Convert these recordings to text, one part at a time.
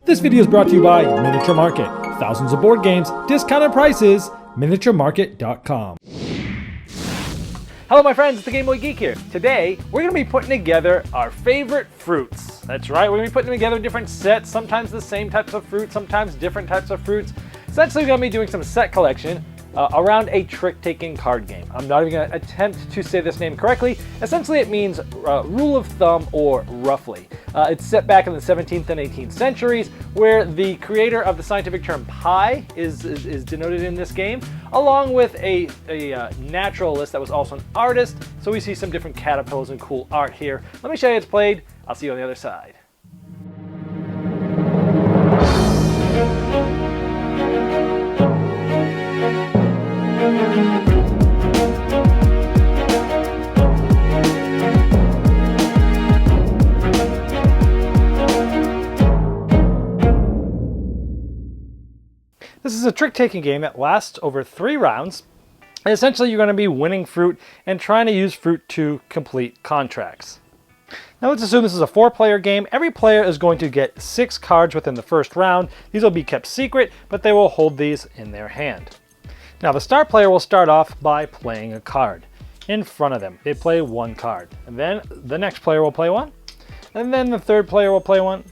This video is brought to you by Miniature Market. Thousands of board games, discounted prices, miniaturemarket.com. Hello my friends, it's the Game Boy Geek here. Today, we're going to be putting together our favorite fruits. That's right, we're going to be putting together different sets, sometimes the same types of fruits, sometimes different types of fruits. Essentially, we're going to be doing some set collection around a trick-taking card game. I'm not even going to attempt to say this name correctly. Essentially, it means rule of thumb or roughly. It's set back in the 17th and 18th centuries, where the creator of the scientific term pi is denoted in this game, along with a naturalist that was also an artist. So we see some different caterpillars and cool art here. Let me show you how it's played. I'll see you on the other side. This is a trick-taking game that lasts over 3 rounds. And essentially, you're going to be winning fruit and trying to use fruit to complete contracts. Now let's assume this is a 4-player game. Every player is going to get 6 cards within the first round. These will be kept secret, but they will hold these in their hand. Now the star player will start off by playing a card in front of them. They play 1 card, and then the next player will play 1, and then the third player will play 1,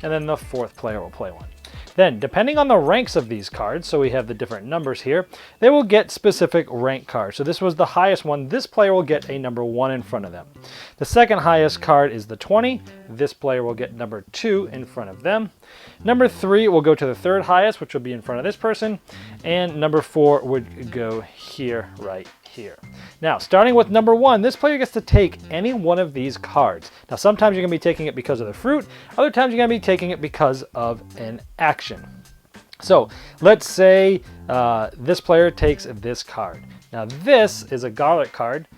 and then the 4th player will play 1. Then, depending on the ranks of these cards, so we have the different numbers here, they will get specific rank cards. So this was the highest one. This player will get a number 1 in front of them. The second highest card is the 20. This player will get number 2 in front of them. Number 3 will go to the third highest, which will be in front of this person. And number 4 would go here, right here. Now, starting with number 1, this player gets to take any one of these cards. Now, sometimes you're going to be taking it because of the fruit. Other times you're going to be taking it because of an action. So, let's say this player takes this card. Now, this is a garlic card,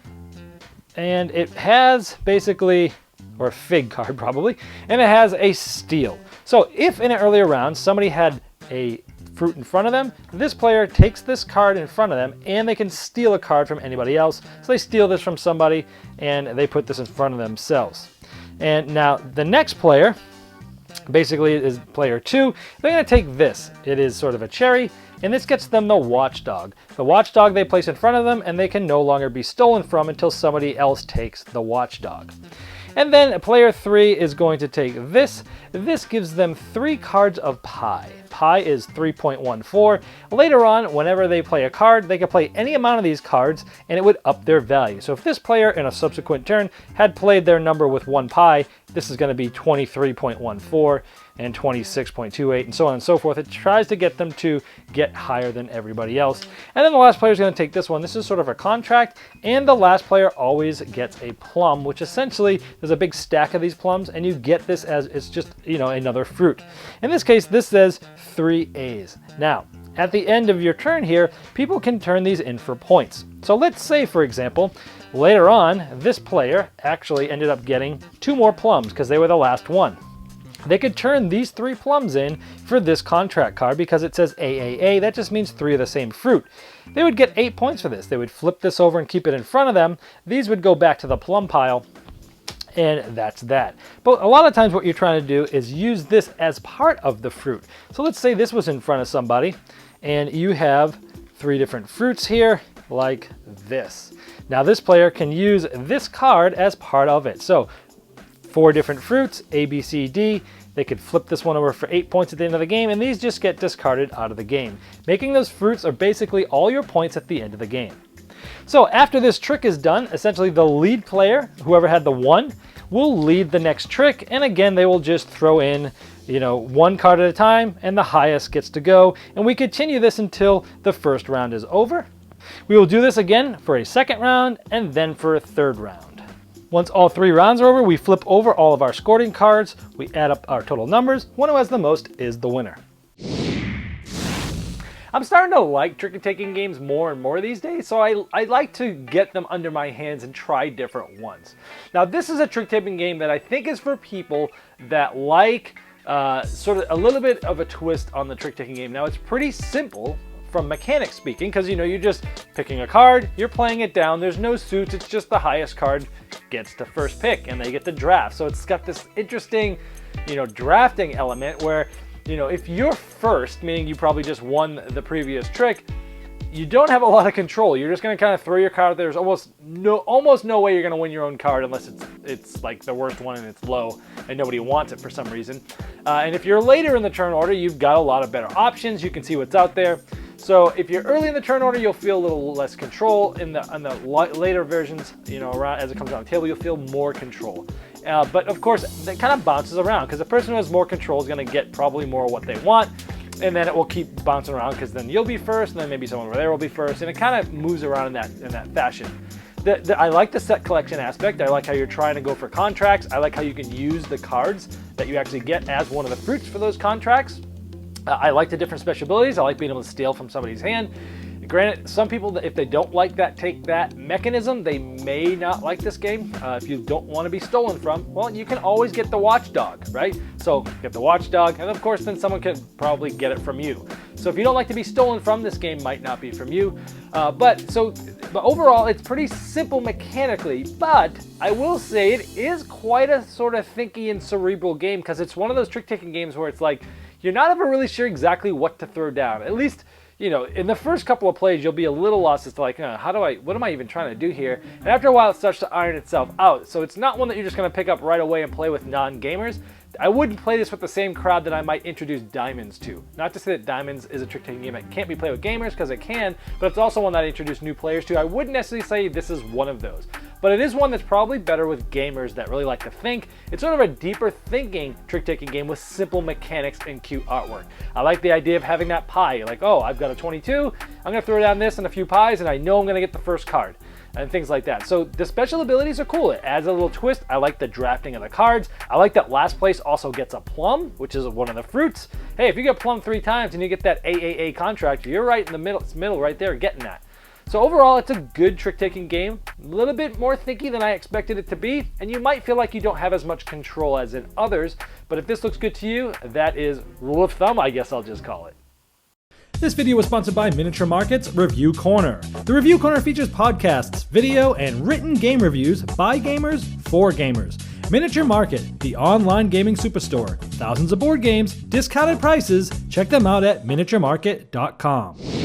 and it has basically, or a fig card probably, and it has a steal. So, if in an earlier round somebody had a fruit in front of them, this player takes this card in front of them and they can steal a card from anybody else. So they steal this from somebody and they put this in front of themselves. And now the next player basically is player 2. They're going to take this. It is sort of a cherry, and this gets them the watchdog. The watchdog they place in front of them and they can no longer be stolen from until somebody else takes the watchdog. And then player 3 is going to take this. This gives them 3 cards of pi. Pi is 3.14. Later on, whenever they play a card, they can play any amount of these cards and it would up their value. So if this player in a subsequent turn had played their number with 1 pi, this is going to be 23.14 and 26.28 and so on and so forth. It tries to get them to get higher than everybody else. And then the last player is going to take this one. This is sort of a contract, and the last player always gets a plum, which essentially there's a big stack of these plums, and you get this as it's just, you know, another fruit. In this case, this says 3 A's. Now, at the end of your turn here, people can turn these in for points. So let's say, for example, later on, this player actually ended up getting 2 more plums because they were the last one. They could turn these 3 plums in for this contract card because it says AAA. That just means 3 of the same fruit. They would get 8 points for this. They would flip this over and keep it in front of them. These would go back to the plum pile, and that's that. But a lot of times what you're trying to do is use this as part of the fruit. So let's say this was in front of somebody, and you have 3 different fruits here, like this. Now this player can use this card as part of it. So 4 different fruits, A, B, C, D. They could flip this one over for 8 points at the end of the game, and these just get discarded out of the game. Making those fruits are basically all your points at the end of the game. So after this trick is done, essentially the lead player, whoever had the 1, will lead the next trick, and again they will just throw in, you know, 1 card at a time, and the highest gets to go. And we continue this until the first round is over. We will do this again for a second round, and then for a third round. Once all 3 rounds are over, we flip over all of our scoring cards, we add up our total numbers. One who has the most is the winner. I'm starting to like trick-taking games more and more these days, so I like to get them under my hands and try different ones. Now this is a trick-taking game that I think is for people that like sort of a little bit of a twist on the trick-taking game. Now it's pretty simple from mechanics speaking, because you know, you're just picking a card, you're playing it down, there's no suits, it's just the highest card gets the first pick and they get the draft. So it's got this interesting, you know, drafting element where You know, if you're first, meaning you probably just won the previous trick, you don't have a lot of control. You're just going to kind of throw your card. There's almost no way you're going to win your own card unless it's like the worst one and it's low and nobody wants it for some reason. And if you're later in the turn order, you've got a lot of better options. You can see what's out there. So if you're early in the turn order, you'll feel a little less control. In the later versions, you know, around as it comes down the table, you'll feel more control. But of course, that kind of bounces around because the person who has more control is going to get probably more of what they want. And then it will keep bouncing around because then you'll be first, and then maybe someone over there will be first, and it kind of moves around in that fashion. I like the set collection aspect. I like how you're trying to go for contracts. I like how you can use the cards that you actually get as one of the fruits for those contracts. I like the different special abilities. I like being able to steal from somebody's hand. Granted, some people, if they don't like that take that mechanism, they may not like this game. If you don't want to be stolen from, well, you can always get the watchdog, right? So get the watchdog, and of course then someone can probably get it from you. So if you don't like to be stolen from, this game might not be from you. But overall, it's pretty simple mechanically, but I will say it is quite a sort of thinky and cerebral game because it's one of those trick-taking games where it's like, you're not ever really sure exactly what to throw down. At least, you know, in the first couple of plays, you'll be a little lost as to like, what am I even trying to do here? And after a while, it starts to iron itself out. So it's not one that you're just going to pick up right away and play with non-gamers. I wouldn't play this with the same crowd that I might introduce Diamonds to. Not to say that Diamonds is a trick-taking game that can't be played with gamers, because it can, but it's also one that I introduce new players to. I wouldn't necessarily say this is one of those. But it is one that's probably better with gamers that really like to think. It's sort of a deeper thinking trick-taking game with simple mechanics and cute artwork. I like the idea of having that pie. Like, oh, I've got a 22, I'm going to throw down this and a few pies, and I know I'm going to get the first card. And things like that. So the special abilities are cool. It adds a little twist. I like the drafting of the cards. I like that last place also gets a plum, which is one of the fruits. Hey, if you get plum 3 times and you get that AAA contract, you're right in the middle right there getting that. So overall, it's a good trick-taking game. A little bit more thinky than I expected it to be, and you might feel like you don't have as much control as in others, but if this looks good to you, that is rule of thumb, I guess I'll just call it. This video was sponsored by Miniature Market's Review Corner. The Review Corner features podcasts, video, and written game reviews by gamers for gamers. Miniature Market, the online gaming superstore. Thousands of board games, discounted prices. Check them out at miniaturemarket.com.